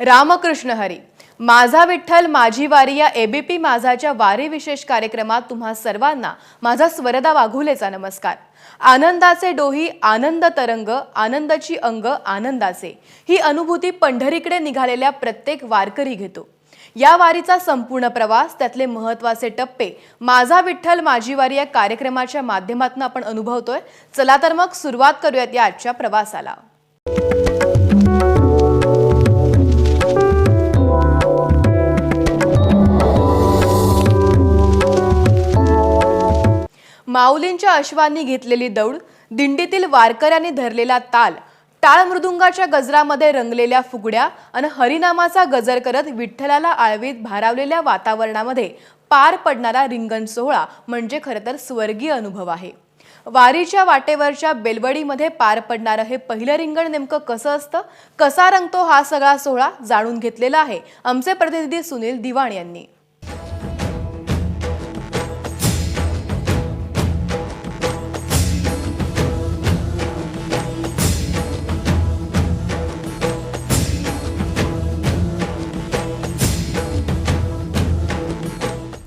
रामकृष्ण हरी. माझा विठ्ठल माझी वारी या एबीपी माझाच्या वारी विशेष कार्यक्रमात तुम्हा सर्वांना माझा स्वरदा वाघुलेचा नमस्कार. आनंदाचे डोही आनंद तरंग, आनंदाची अंग आनंदाचे, ही अनुभूती पंढरीकडे निघालेल्या प्रत्येक वारकरी घेतो. या वारीचा संपूर्ण प्रवास, त्यातले महत्त्वाचे टप्पे माझा विठ्ठल माझी वारी या कार्यक्रमाच्या माध्यमातून आपण अनुभवतोय. चला तर मग सुरुवात करूयात या आजच्या प्रवासाला. माऊलींच्या अश्वांनी घेतलेली दौड, दिंडीतील वारकऱ्यांनी धरलेला ताल, टाळ मृदुंगाच्या गजरामध्ये रंगलेल्या फुगड्या आणि हरिनामाचा गजर करत विठ्ठलाला आळवीत भारावलेल्या वातावरणामध्ये पार पडणारा रिंगण सोहळा म्हणजे खरं तर स्वर्गीय अनुभव आहे. वारीच्या वाटेवरच्या बेलवडीमध्ये पार पडणारं हे पहिलं रिंगण नेमकं कसं असतं, कसा रंगतो हा सगळा सोहळा जाणून घेतलेला आहे आमचे प्रतिनिधी सुनील दिवाण यांनी.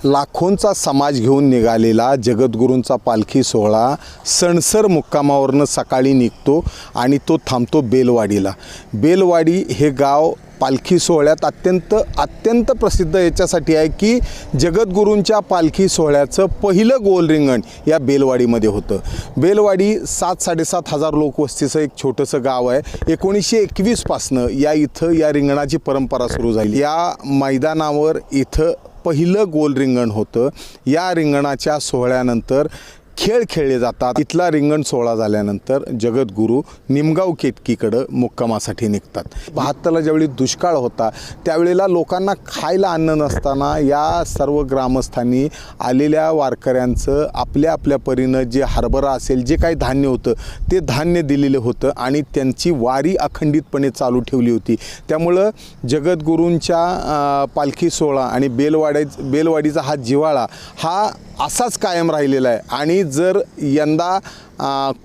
लाखोंचा समाज घेऊन निघालेला जगद्गुरूंचा पालखी सोहळा सणसर मुक्कामावरनं सकाळी निघतो आणि तो थांबतो बेलवाडीला. बेलवाडी हे गाव पालखी सोहळ्यात अत्यंत प्रसिद्ध याच्यासाठी आहे की जगद्गुरूंच्या पालखी सोहळ्याचं पहिलं गोल रिंगण या बेलवाडीमध्ये होतं. बेलवाडी 7-7.5 हजार लोकवस्तीचं एक छोटंसं गाव आहे. 1921 पासनं या रिंगणाची परंपरा सुरू झाली. या मैदानावर इथं पहिलं गोल रिंगण होतं. या रिंगणाच्या सोहळ्यानंतर खेळ खेळले जातात. इथला रिंगण सोहळा झाल्यानंतर जगद्गुरू निमगाव केतकीकडं मुक्कामासाठी निघतात. 72ला ज्यावेळी दुष्काळ होता त्यावेळेला लोकांना खायला अन्न नसताना या सर्व ग्रामस्थांनी आलेल्या वारकऱ्यांचं आपल्या आपल्या परीनं जे हरभरा असेल, जे काही धान्य होतं ते धान्य दिलेलं होतं आणि त्यांची वारी अखंडितपणे चालू ठेवली होती. त्यामुळं जगद्गुरूंच्या पालखी सोहळा आणि बेलवाडीचा हा जिव्हाळा हा असाच कायम राहिलेला आहे. आणि जर यंदा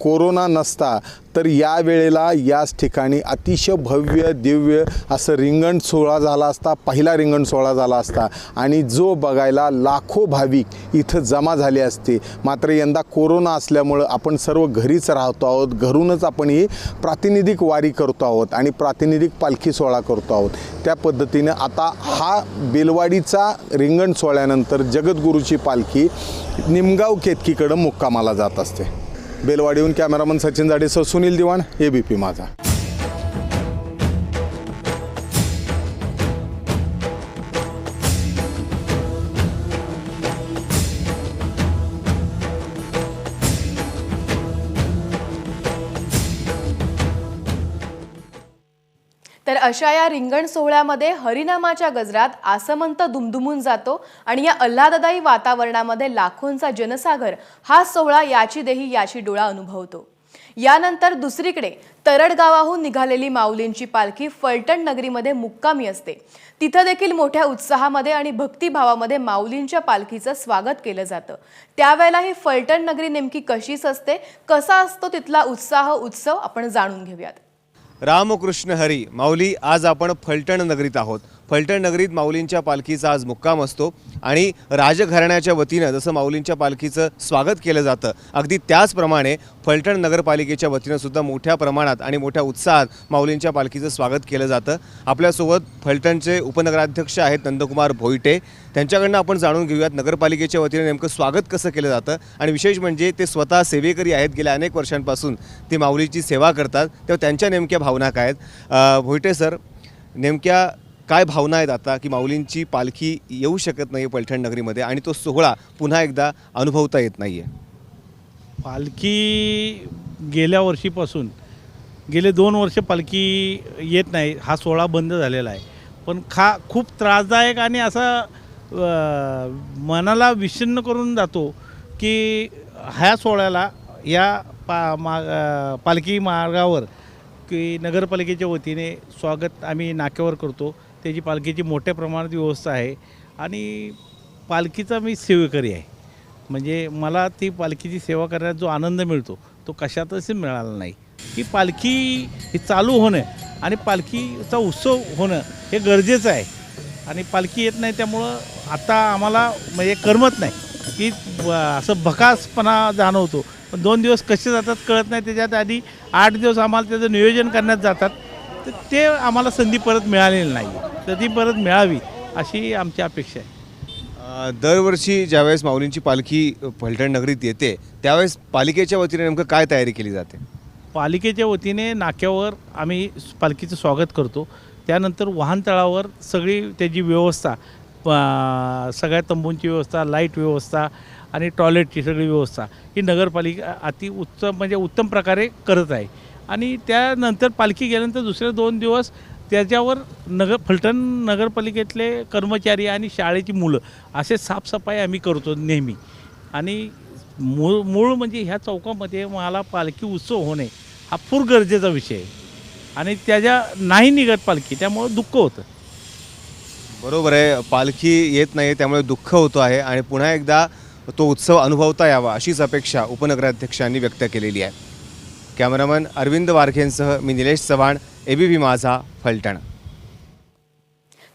कोरोना नसता तर या वेळेला याच ठिकाणी अतिशय भव्य दिव्य असं रिंगण सोहळा झाला असता, पहिला रिंगण सोहळा झाला असता आणि जो बघायला लाखो भाविक इथं जमा झाले असते. मात्र यंदा कोरोना असल्यामुळं आपण सर्व घरीच राहतो आहोत. घरूनच आपण ही प्रातिनिधिक वारी करतो आहोत आणि प्रातिनिधिक पालखी सोहळा करतो आहोत. त्या पद्धतीनं आता हा बेलवाडीचा रिंगण सोहळ्यानंतर जगद्गुरूची पालखी निमगाव केतकीकडं मुक्कामाला जात असते. बेलवाडीहून कॅमेरामन सचिन जाडेसह सुनील दिवाण, एबीपी माझा. तर अशा या रिंगण सोहळ्यामध्ये हरिनामाच्या गजरात आसमंत दुमदुमून जातो आणि या आल्हाददायी वातावरणामध्ये लाखोंचा जनसागर हा सोहळा याची देही याची डोळा अनुभवतो. यानंतर दुसरीकडे तरड गावाहून निघालेली माऊलींची पालखी फलटण नगरीमध्ये मुक्कामी असते. तिथं देखील मोठ्या उत्साहामध्ये आणि भक्तिभावामध्ये माऊलींच्या पालखीचं स्वागत केलं जातं. त्यावेळेला ही फलटण नगरी नेमकी कशीच असते, कसा असतो तिथला उत्सव आपण जाणून घेऊयात. रामकृष्ण हरी. माऊली, आज आपण फलटण नगरीत आहोत. फलटण नगरीत माऊलींच्या पालखीचा आज मुक्काम असतो आणि राजघराण्याच्या वतीनं जसं माऊलींच्या पालखीचं स्वागत केलं जातं, अगदी त्याचप्रमाणे फलटण नगरपालिकेच्या वतीनं सुद्धा मोठ्या प्रमाणात आणि मोठ्या उत्साहात माऊलींच्या पालखीचं स्वागत केलं जातं. आपल्यासोबत फलटणचे उपनगराध्यक्ष आहेत नंदकुमार भोईटे. त्यांच्याकडनं आपण जाणून घेऊयात नगरपालिकेच्या वतीनं नेमकं स्वागत कसं केलं जातं आणि विशेष म्हणजे ते स्वतः सेवेकरी आहेत. गेल्या अनेक वर्षांपासून ते माऊलीची सेवा करतात, तेव्हा त्यांच्या नेमक्या भावना काय आहेत? भोईटे सर, नेमक्या काय भावना आहेत आता की माऊलींची पालखी येऊ शकत नाही फलटण नगरीमध्ये आणि तो सोहळा पुन्हा एकदा अनुभवता येत नाही आहे? पालखी गेल्या वर्षीपासून गेले 2 वर्ष पालखी येत नाही. हा सोहळा बंद झालेला आहे. पण खूप त्रासदायक आणि असा मनाला विषण्ण करून जातो की ह्या सोहळ्याला या पालखी मार्गावर की नगरपालिकेच्या वतीने स्वागत आम्ही नाक्यावर करतो. त्याची पालखीची मोठ्या प्रमाणात व्यवस्था आहे आणि पालखीचा मी सेवेकरी आहे. म्हणजे मला ती पालखीची सेवा करण्यात जो आनंद मिळतो तो कशातच मिळाला नाही. ही पालखी ही चालू होणे आणि पालखीचा उत्सव होणं हे गरजेचं आहे. आणि पालखी येत नाही त्यामुळं आता आम्हाला म्हणजे करमत नाही की असं भकासपणा जाणवतो. पण 2 दिवस कसे जातात कळत नाही. त्याच्यात आधी 8 दिवस आम्हाला त्याचं नियोजन करण्यात जातात. तर ते आम्हाला संधी परत मिळालेली नाही. तर ती परत मिळावी अशी आमची अपेक्षा आहे. दरवर्षी ज्यावेळेस माऊलींची पालखी फलटण नगरीत येते त्यावेळेस पालिकेच्या वतीने नेमकं काय तयारी केली जाते? पालिकेच्या वतीने नाक्यावर आम्ही पालखीचं स्वागत करतो. त्यानंतर वाहनतळावर सगळी त्याची व्यवस्था, सगळ्या तंबूंची व्यवस्था, लाईट व्यवस्था आणि टॉयलेटची सगळी व्यवस्था ही नगरपालिका उत्तम प्रकारे करत आहे. आणि त्यानंतर पालखी गेल्यानंतर दुसरे 2 दिवस त्याच्यावर फलटण नगरपालिकेतले कर्मचारी आणि शाळेची मुलं असे साफसफाई आम्ही करतो नेहमी. आणि मूळ म्हणजे ह्या चौकामध्ये मला पालखी उत्सव होणे हा फार गरजेचा विषय आहे. आणि त्याच्या नाही निघत पालखी त्यामुळं दुःख होतं. बरोबर आहे, पालखी येत नाही त्यामुळे दुःख होतं आहे आणि पुन्हा एकदा तो उत्सव अनुभवता यावा अशीच अपेक्षा उपनगराध्यक्षांनी व्यक्त केलेली आहे. कॅमेरामन अरविंद वारखेंसह मी निलेश चव्हाण, ABP माझा, फलटण.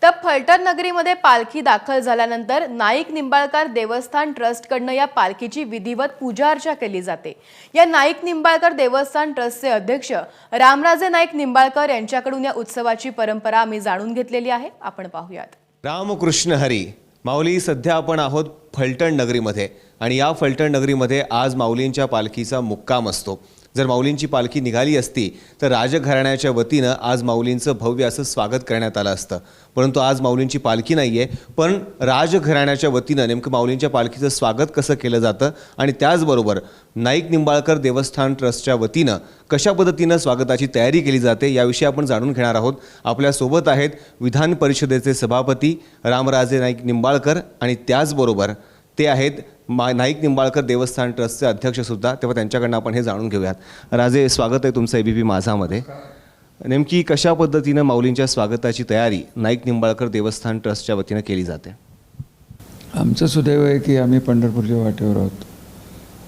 तर फलटण नगरीमध्ये पालखी दाखल झाल्यानंतर नाईक निंबाळकर देवस्थान ट्रस्टकडनं या पालखीची विधिवत पूजा अर्चा केली जाते. या नाईक निंबाळकर देवस्थान ट्रस्टचे अध्यक्ष रामराजे नाईक निंबाळकर यांच्याकडून या उत्सवाची परंपरा आम्ही जाणून घेतलेली आहे. आपण पाहूयात. रामकृष्ण हरी. माऊली, सध्या आपण आहोत फलटण नगरीमध्ये आणि या फलटण नगरीमध्ये आज माऊलींच्या पालखीचा मुक्काम असतो. जर माऊलींची पालखी निघाली असती तर राजघराण्याच्या वतीनं आज माऊलींचं भव्य असं स्वागत करण्यात आलं असतं. परंतु आज माऊलींची पालखी नाही आहे, पण राजघराण्याच्या वतीनं नेमकं माऊलींच्या पालखीचं स्वागत कसं केलं जातं आणि त्याचबरोबर नाईक निंबाळकर देवस्थान ट्रस्टच्या वतीनं कशा पद्धतीनं स्वागताची तयारी केली जाते याविषयी आपण जाणून घेणार आहोत. आपल्यासोबत आहेत विधान परिषदेचे सभापती रामराजे नाईक निंबाळकर आणि त्याचबरोबर ते आहेत नाईक निंबाळकर देवस्थान ट्रस्टचे अध्यक्षसुद्धा. तेव्हा त्यांच्याकडनं आपण हे जाणून घेऊयात. राजे, स्वागत आहे तुमचं ABP माझामध्ये. नेमकी कशा पद्धतीनं माऊलींच्या स्वागताची तयारी नाईक निंबाळकर देवस्थान ट्रस्टच्या वतीनं केली जाते? आमचं सुदैव आहे की आम्ही पंढरपूरच्या वाटेवर आहोत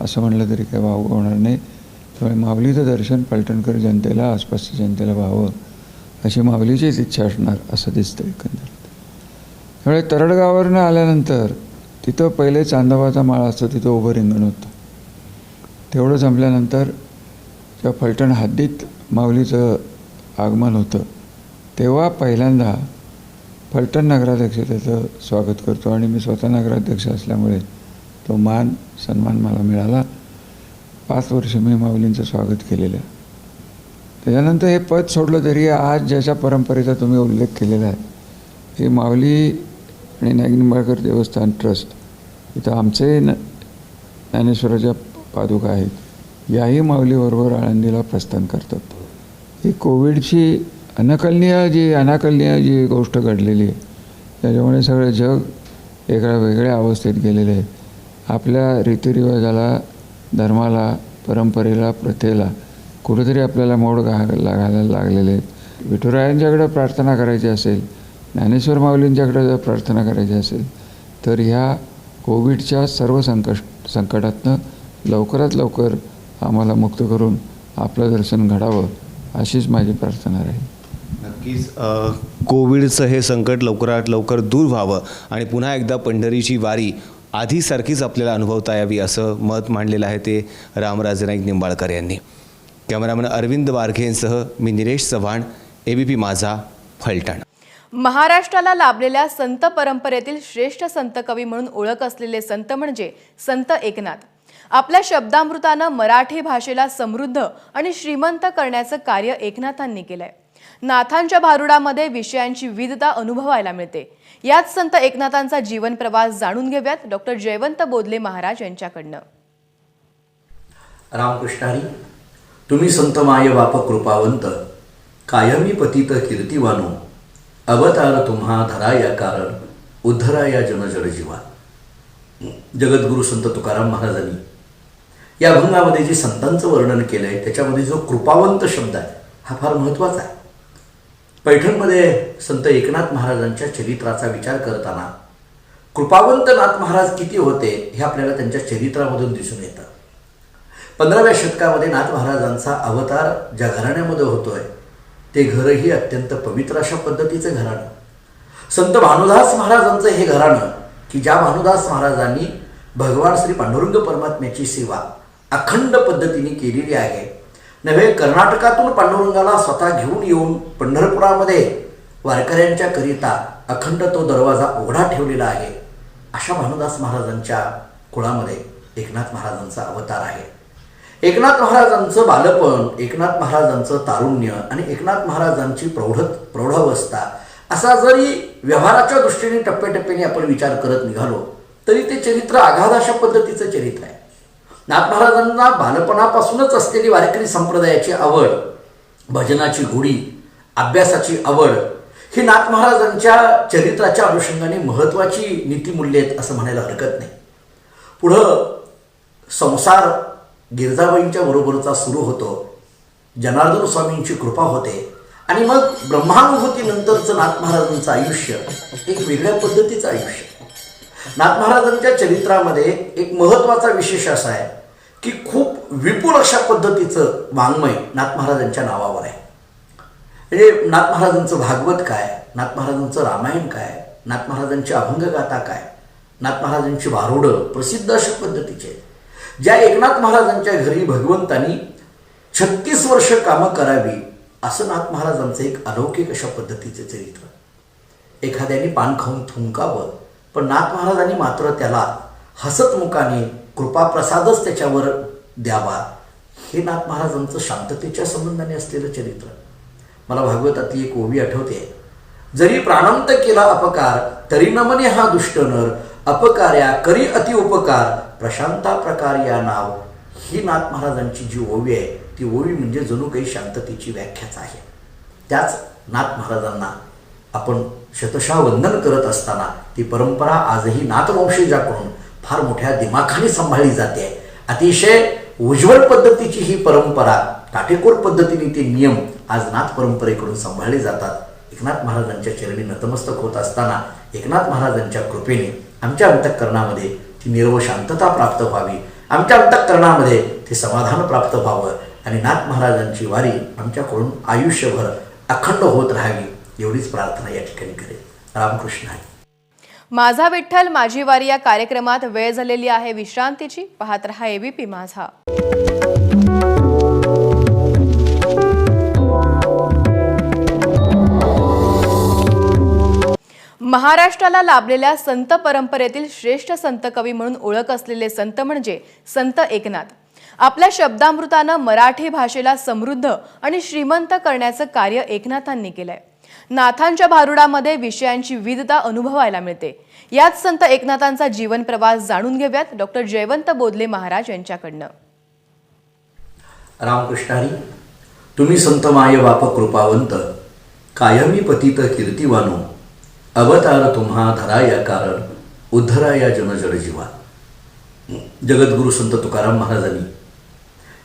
असं म्हणलं तरी काही वाव होणार नाही. त्यामुळे माऊलीचं दर्शन फलटणकर जनतेला, आसपासच्या जनतेला व्हावं अशी माऊलीचीच इच्छा असणार असं दिसतं एकंदरीत. त्यामुळे तरडगावावरनं आल्यानंतर तिथं पहिले चांदोबाचा माळा असतो, तिथं उभं रिंगण होतं. तेवढं संपल्यानंतर त्या फलटण हद्दीत माऊलीचं आगमन होतं. तेव्हा पहिल्यांदा फलटण नगराध्यक्ष त्याचं स्वागत करतो आणि मी स्वतः नगराध्यक्ष असल्यामुळे तो सन्मान मला मिळाला. 5 वर्ष मी माऊलींचं स्वागत केलेलं आहे. त्याच्यानंतर हे पद सोडलं तरी आज ज्याच्या परंपरेचा तुम्ही उल्लेख केलेला आहे हे माऊली आणि नाईक निंबाळकर देवस्थान ट्रस्ट, इथं आमचे ज्ञानेश्वराच्या पादुका आहेत, याही माऊलीबरोबर आळंदीला प्रस्थान करतात. ही कोविडची अनाकलनीय जी गोष्ट घडलेली आहे त्याच्यामुळे सगळं जग एका वेगळ्या अवस्थेत गेलेलं आहे. आपल्या रीतिरिवाजाला, धर्माला, परंपरेला, प्रथेला कुठेतरी आपल्याला मोड घालायला लागलेले आहेत. विठुरायांच्याकडे प्रार्थना करायची असेल, ज्ञानेश्वर माऊलींच्याकडे जर प्रार्थना करायची असेल तर ह्या कोविडच्या सर्व संकटातनं लवकरात लवकर आम्हाला मुक्त करून आपलं दर्शन घडावं अशीच माझी प्रार्थना राहील. नक्कीच कोविडचं हे संकट लवकरात लवकर दूर व्हावं आणि पुन्हा एकदा पंढरीची वारी आधीसारखीच आपल्याला अनुभवता यावी असं मत मांडलेलं आहे ते रामराजे नाईक निंबाळकर यांनी. कॅमेरामन अरविंद वारखेंसह मी निलेश चव्हाण, ABP माझा, फलटण. महाराष्ट्राला लाभलेल्या संत परंपरेतील श्रेष्ठ संत कवी म्हणून ओळख असलेले संत म्हणजे संत एकनाथ. आपल्या शब्दामृतानं मराठी भाषेला समृद्ध आणि श्रीमंत करण्याचं कार्य एकनाथांनी केलंय. नाथांच्या भारुडामध्ये विषयांची विविधता अनुभवायला मिळते. याच संत एकनाथांचा जीवन प्रवास जाणून घेऊयात डॉक्टर जयवंत बोधले महाराज यांच्याकडनं. रामकृष्ण हरी. तुम्ही संत माय बाप कृपावंत, कायमी पतित कीर्तिवानो, अवतार तुम्हा धरा या कारण, उद्धरा या जनजड जीवा. जगद्गुरु संत तुकाराम महाराजांनी या अभंगामध्ये जे संतांचं वर्णन केलं आहे त्याच्यामध्ये जो कृपावंत शब्द आहे हा फार महत्त्वाचा आहे. पैठणमध्ये संत एकनाथ महाराजांच्या चरित्राचा विचार करताना कृपावंत नाथ महाराज किती होते हे आपल्याला त्यांच्या चरित्रामधून दिसून येतं. 15व्या शतकामध्ये नाथ महाराजांचा अवतार ज्या घराण्यामध्ये होतोय ते घरही अत्यंत पवित्र अशा पद्धतीचं घराणं. संत भानुदास महाराजांचं हे घराणं की ज्या भानुदास महाराजांनी भगवान श्री पांडुरंग परमात्म्याची सेवा अखंड पद्धतीने केलेली आहे. नव्हे कर्नाटकातून पांडुरंगाला स्वतः घेऊन येऊन पंढरपुरामध्ये वारकऱ्यांच्या करिता अखंड तो दरवाजा उघडा ठेवलेला आहे. अशा भानुदास महाराजांच्या कुळामध्ये एकनाथ महाराजांचा अवतार आहे. एकनाथ महाराजांचं बालपण, एकनाथ महाराजांचं तारुण्य आणि एकनाथ महाराजांची प्रौढावस्था असा जरी व्यवहाराच्या दृष्टीने टप्प्याटप्प्याने आपण विचार करत निघालो तरी ते चरित्र आघाद अशा पद्धतीचं चरित्र आहे. नाथ महाराजांना बालपणापासूनच असलेली वारकरी संप्रदायाची आवड, भजनाची गोडी, अभ्यासाची आवड ही नाथ महाराजांच्या चरित्राच्या अनुषंगाने महत्त्वाची नीतिमूल्य आहेत असं म्हणायला हरकत नाही. पुढं संसार गिरजाबाईंच्या बरोबरचा सुरू होतो. जनार्दन स्वामींची कृपा होते आणि मग ब्रह्मानुभूतीनंतरचं नाथ महाराजांचं आयुष्य एक वेगळ्या पद्धतीचं आयुष्य. नाथ महाराजांच्या चरित्रामध्ये एक महत्त्वाचा विशेष असा आहे की खूप विपुल अशा पद्धतीचं वाङ्मय नाथ महाराजांच्या नावावर आहे. म्हणजे नाथ महाराजांचं भागवत काय, नाथ महाराजांचं रामायण काय, नाथ महाराजांची अभंगगाथा काय, नाथ महाराजांची भारुडं प्रसिद्ध अशा पद्धतीचे आहेत. ज्या एकनाथ महाराजांच्या घरी भगवंतानी 36 वर्ष कामं करावी असं नाथ महाराजांचं एक अलौकिक अशा पद्धतीचे चरित्र. एखाद्याने पान खाऊन थुंकावं पण नाथ महाराजांनी मात्र त्याला हसतमुखाने कृपाप्रसादच त्याच्यावर द्यावा. हे नाथ महाराजांचं शांततेच्या संबंधाने असलेलं चरित्र. मला भागवतातली एक ओवी आठवते. जरी प्राणांत केला अपकार तरी नमने हा दुष्ट नर, अपकार्या करी अति उपकार प्रशांता प्रकार या नाव. ही नाथ महाराजांची जी ओवी आहे ती ओवी म्हणजे जणू काही शांततेची व्याख्याच आहे. त्याच नाथ महाराजांना आपण शतशः वंदन करत असताना ती परंपरा आजही नाथवंशजाकडून फार मोठ्या दिमाखाने सांभाळली जाते. अतिशय उज्ज्वल पद्धतीची ही परंपरा, काटेकोर पद्धतीने ते नियम आज नाथ परंपरेकडून सांभाळले जातात. एकनाथ महाराजांच्या चरणी नतमस्तक होत असताना एकनाथ महाराजांच्या कृपेने आमच्या अंतःकरणामध्ये ती निर्व शांतता प्राप्त व्हावी, आमच्या अंतःकरणामध्ये ते समाधान प्राप्त व्हावं आणि नाथ महाराजांची वारी आमच्याकडून आयुष्यभर अखंड होत राहावी एवढीच प्रार्थना या ठिकाणी करेल. रामकृष्ण हरी. माझा विठ्ठल माझी वारी या कार्यक्रमात वेळ झालेली आहे विश्रांतीची. पाहत रहा एबीपी माझा. महाराष्ट्राला लाभलेल्या संत परंपरेतील श्रेष्ठ संत कवी म्हणून ओळख असलेले संत म्हणजे संत एकनाथ. आपल्या शब्दामृतानं मराठी भाषेला समृद्ध आणि श्रीमंत करण्याचं कार्य एकनाथांनी केलंय. नाथांच्या भारुडामध्ये विषयांची विविधता अनुभवायला मिळते. याच संत एकनाथांचा जीवन प्रवास जाणून घेऊयात डॉक्टर जयवंत बोधले महाराज यांच्याकडनं. रामकृष्ण हरी. तुम्ही संत माय बाप कृपावंत, कायमी पतित कीर्तिवानो, अवतार तुम्हा धराया कारण, उद्धराया जनजड जीवा. जगद्गुरु संत तुकाराम महाराजांनी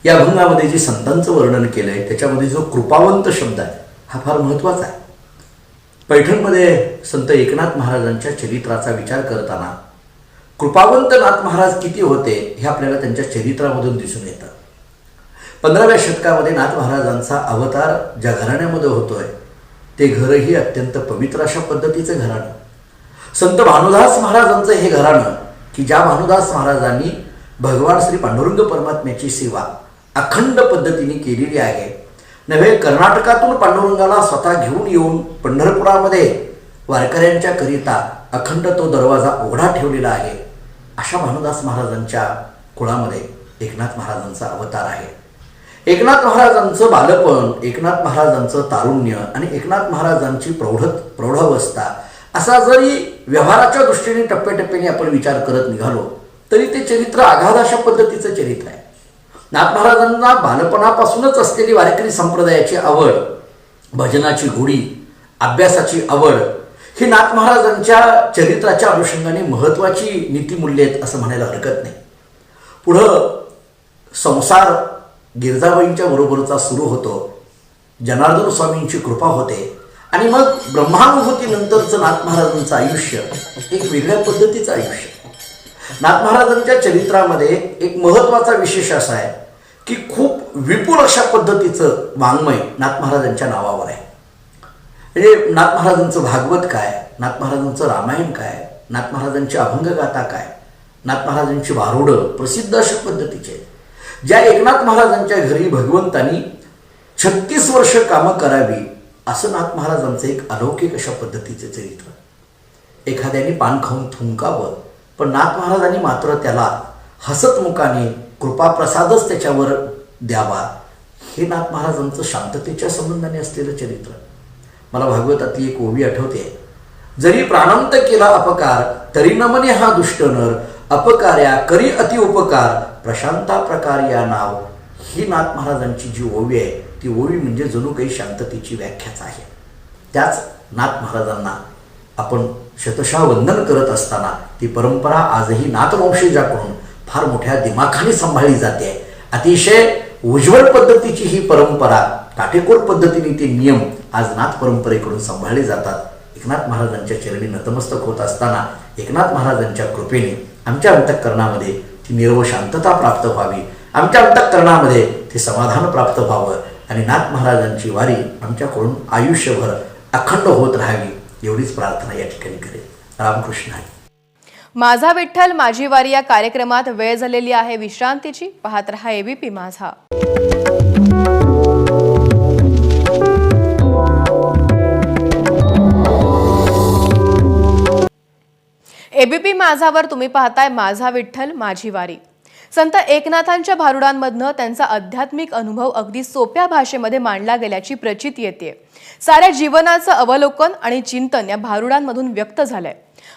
या अभंगामध्ये जे संतांचं वर्णन केलं आहे त्याच्यामध्ये जो कृपावंत शब्द आहे हा फार महत्त्वाचा आहे. पैठणमध्ये संत एकनाथ महाराजांच्या चरित्राचा विचार करताना कृपावंत नाथ महाराज किती होते हे आपल्याला त्यांच्या चरित्रामधून दिसून येतं. 15व्या शतकामध्ये नाथ महाराजांचा अवतार ज्या घराण्यामध्ये होतोय ते घरही अत्यंत पवित्र अशा पद्धतीचं घराणं. संत भानुदास महाराजांचं हे घराणं की ज्या भानुदास महाराजांनी भगवान श्री पांडुरंग परमात्म्याची सेवा अखंड पद्धतीने केलेली आहे. नव्हे कर्नाटकातून पांडुरंगाला स्वतः घेऊन येऊन पंढरपुरामध्ये वारकऱ्यांच्या करिता अखंड तो दरवाजा उघडा ठेवलेला आहे. अशा भानुदास महाराजांच्या कुळामध्ये एकनाथ महाराजांचा अवतार आहे. एकनाथ महाराजांचं बालपण, एकनाथ महाराजांचं तारुण्य आणि एकनाथ महाराजांची प्रौढावस्था असा जरी व्यवहाराच्या दृष्टीने टप्प्याटप्प्याने आपण विचार करत निघालो तरी ते चरित्र आघाद अशा पद्धतीचं चरित्र आहे. नाथ महाराजांना बालपणापासूनच असलेली वारकरी संप्रदायाची आवड, भजनाची गोडी, अभ्यासाची आवड ही नाथ महाराजांच्या चरित्राच्या अनुषंगाने महत्त्वाची नीतिमूल्य आहेत असं म्हणायला हरकत नाही. पुढं संसार गिरजाबाईंच्या बरोबरचा सुरू होतो. जनार्दन स्वामींची कृपा होते आणि मग ब्रह्मानुभूतीनंतरचं नाथ महाराजांचं आयुष्य एक वेगळ्या पद्धतीचं आयुष्य. नाथ महाराजांच्या चरित्रामध्ये एक महत्त्वाचा विशेष असा आहे की खूप विपुल अशा पद्धतीचं वाङ्मय नाथ महाराजांच्या नावावर आहे. म्हणजे नाथ महाराजांचं भागवत काय, नाथ महाराजांचं रामायण काय, नाथ महाराजांची अभंगगाथा काय, नाथ महाराजांची भारुडं प्रसिद्ध अशा पद्धतीचे आहेत. ज्या एकनाथ महाराजांच्या घरी भगवंतानी 36 वर्ष कामं करावी असं नाथ महाराजांचं एक अलौकिक अशा पद्धतीचे चरित्र. एखाद्याने पान खाऊन थुंकावं, पण नाथ महाराजांनी मात्र त्याला हसतमुखाने कृपाप्रसादच त्याच्यावर द्यावा. हे नाथ महाराजांचं शांततेच्या संबंधाने असलेलं चरित्र. मला भागवतातली एक ओवी आठवते. जरी प्राणांत केला अपकार, तरी नमने हा दुष्ट नर, अपकार्या करी अति उपकार, प्रशांता प्रकार या नाव. ही नाथ महाराजांची जी ओवी आहे ती ओवी म्हणजे जणू काही शांततेची व्याख्याच आहे. त्याच नाथ महाराजांना आपण शतशः वंदन करत असताना ती परंपरा आजही नाथवंशजाकडून फार मोठ्या दिमाखाने सांभाळली जाते. अतिशय उज्ज्वल पद्धतीची ही परंपरा, काटेकोर पद्धतीने ते नियम आज नाथ परंपरेकडून सांभाळले जातात. एकनाथ महाराजांच्या चरणी नतमस्तक होत असताना एकनाथ महाराजांच्या कृपेने आमच्या अंतःकरणामध्ये ती निर्व शांतता प्राप्त व्हावी, आमच्या अंतःकरणामध्ये ते समाधान प्राप्त व्हावं आणि नाथ महाराजांची वारी आमच्याकडून आयुष्यभर अखंड होत राहावी एवढीच प्रार्थना या ठिकाणी करेल. रामकृष्ण हरी. माझा विठ्ठल माझी वारी या कार्यक्रमात वेळ झालेली आहे विश्रांतीची. पाहत रहा एबीपी माझा. एबीपी माझावर तुम्ही पाहताय माझा विठ्ठल माझी वारी. संत एकनाथांच्या भारुडांमधनं त्यांचा आध्यात्मिक अनुभव अगदी सोप्या भाषेमध्ये मांडला गेल्याची प्रचिती येते. साऱ्या जीवनाचं अवलोकन आणि चिंतन या भारुडांमधून व्यक्त झालंय.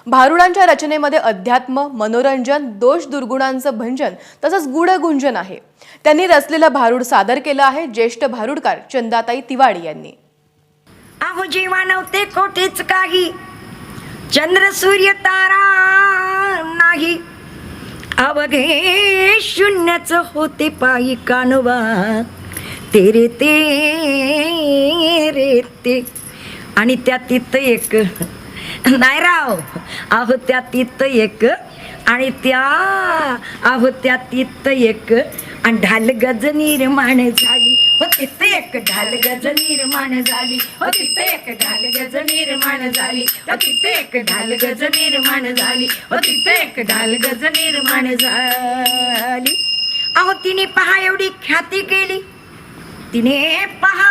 भारुडांच्या रचनेमध्ये अध्यात्म, मनोरंजन, दोष दुर्गुणांचं भंजन तसंच गुणगुंजन आहे. त्यांनी रचलेलं भारुड सादर केलं आहे ज्येष्ठ भारुडकार चंदाताई तिवाडी यांनी. अहो जीवा नव्हते कोठेच काही, चंद्र सूर्य तारा नाही, अवघे शून्यच होते पायी कानोबा, तेरे ते रे ते. आणि त्यात एक नाही राव, अहो त्यात एक आणि त्या अहो त्यात एक आणि ढाल गज निर्माण झाली. हो तिथं एक ढाल गज निर्माण झाली. हो तिथं एक ढाल गज निर्माण झाली. हो तिथं एक ढाल गज निर्माण झाली. हो तिथं एक ढाल गज निर्माण झाली. अहो तिने पहा एवढी ख्याती केली, तिने पहा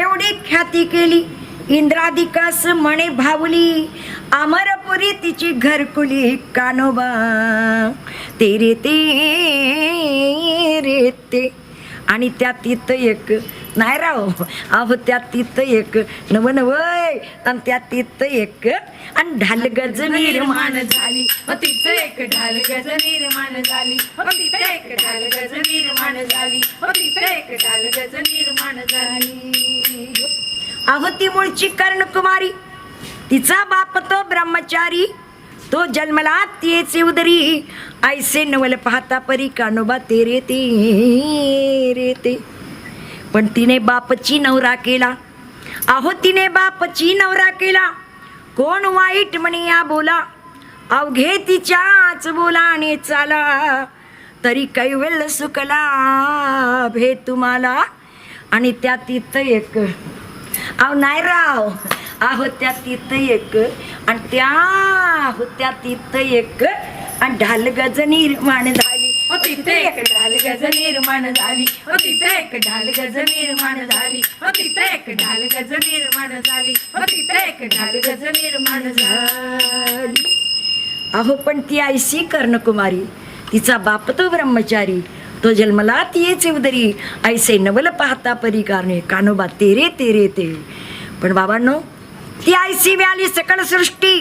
एवढी ख्याती केली. इंद्रादिकास म्हणे भावली, अमरपुरी तिची घरकुली कानोबा, तेरे ते रे ते. आणि त्या तिथं एक नाही राव, अहो त्या तिथं एक नव नवय आणि त्या तिथं एक आणि ढाल गज निर्माण झाली. हो तिथं एक ढाल गज निर्माण झाली. हो तिथं एक ढाल गज निर्माण झाली. हो तिथं एक ढाल गज निर्माण झाली. अहो ती मूळची कर्णकुमारी, तिचा बाप तो ब्रह्मचारी, तो जन्मला तिचे उदरी, ऐसे नवल पाहता परी कानोबा तेरे ते रे ते. पण तिने बापची नवरा केला, अहो तिने बापची नवरा केला. कोण वाईट म्हणे या बोला, अवघे तिच्याच बोला आणि चाला, तरी कैवल्य सुकला भे तुम्हाला. आणि त्या तिथं एक अहो नाही राव, अहो त्या तिथं एक आणि त्या अहो त्या तिथं एक आणि ढाल गज निर्माण झाली. हो तिथे एक ढाल गज निर्माण झाली. हो तिथे एक ढाल गज निर्माण झाली. हो तिथे एक ढाल गज निर्माण झाली. हो तिथे एक ढाल गज निर्माण झाली. अहो पण ती ऐशी कर्णकुमारी, तिचा बाप तो ब्रह्मचारी, तो जन्मला तिचे उदरी, ऐसे नवल पाहता परी कारणे कानोबा तेरे तेरे ते. पण बाबांनो, ती ऐसी व्याली सकल सृष्टी,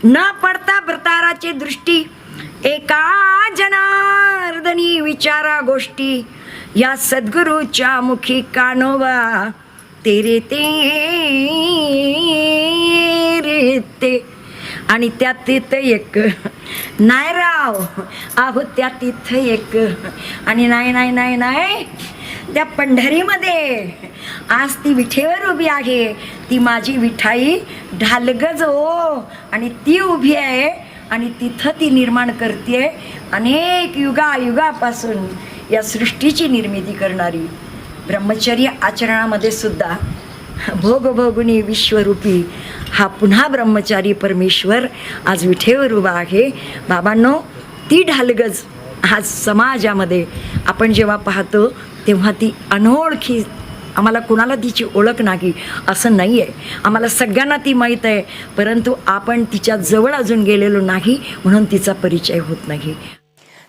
न पडता भ्रताराची दृष्टी, एका जनार्दनी विचारा गोष्टी, या सद्गुरूच्या मुखी कानोबा तेरे ते रे ते. आणि त्यात तिथं एक नाही राव, अहो त्या तिथं एक आणि नाही नाही नाही नाही, त्या पंढरीमध्ये आज ती विठेवर उभी आहे, ती माझी विठाई ढालगज हो, आणि ती उभी आहे आणि तिथं ती निर्माण करते अनेक युगापासून या सृष्टीची निर्मिती करणारी, ब्रह्मचर्य आचरणामध्ये सुद्धा भोगभोगुनी विश्वरूपी हा पुन्हा ब्रह्मचारी परमेश्वर आज विठेवर उभा आहे. बाबांनो, ती ढालगज आज समाजामध्ये आपण जेव्हा पाहतो तेव्हा ती अनोळखी, आम्हाला कुणाला तिची ओळख नाही असं नाही आहे, आम्हाला सगळ्यांना ती माहीत आहे, परंतु आपण तिच्या जवळ अजून गेलेलो नाही म्हणून तिचा परिचय होत नाही.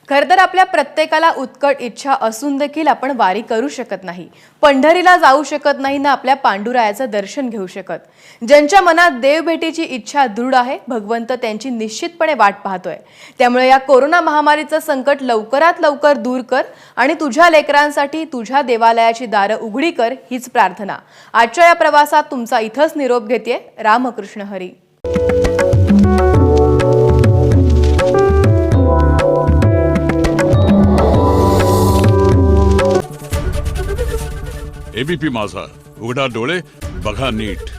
खरं तर आपल्या प्रत्येकाला उत्कट इच्छा असून देखील आपण वारी करू शकत नाही, पंढरीला जाऊ शकत नाही ना आपल्या पांडुरायाचं दर्शन घेऊ शकत. ज्यांच्या मनात देवभेटीची इच्छा दृढ आहे, भगवंत त्यांची निश्चितपणे वाट पाहतोय. त्यामुळे या कोरोना महामारीचं संकट लवकरात लवकर दूर कर आणि तुझ्या लेकरांसाठी तुझ्या देवालयाची दारं उघडी कर, हीच प्रार्थना. आजच्या या प्रवासात तुमचा इथंच निरोप घेतेय. रामकृष्ण हरी. एबीपी माझा, उघडा डोळे बघा नीट.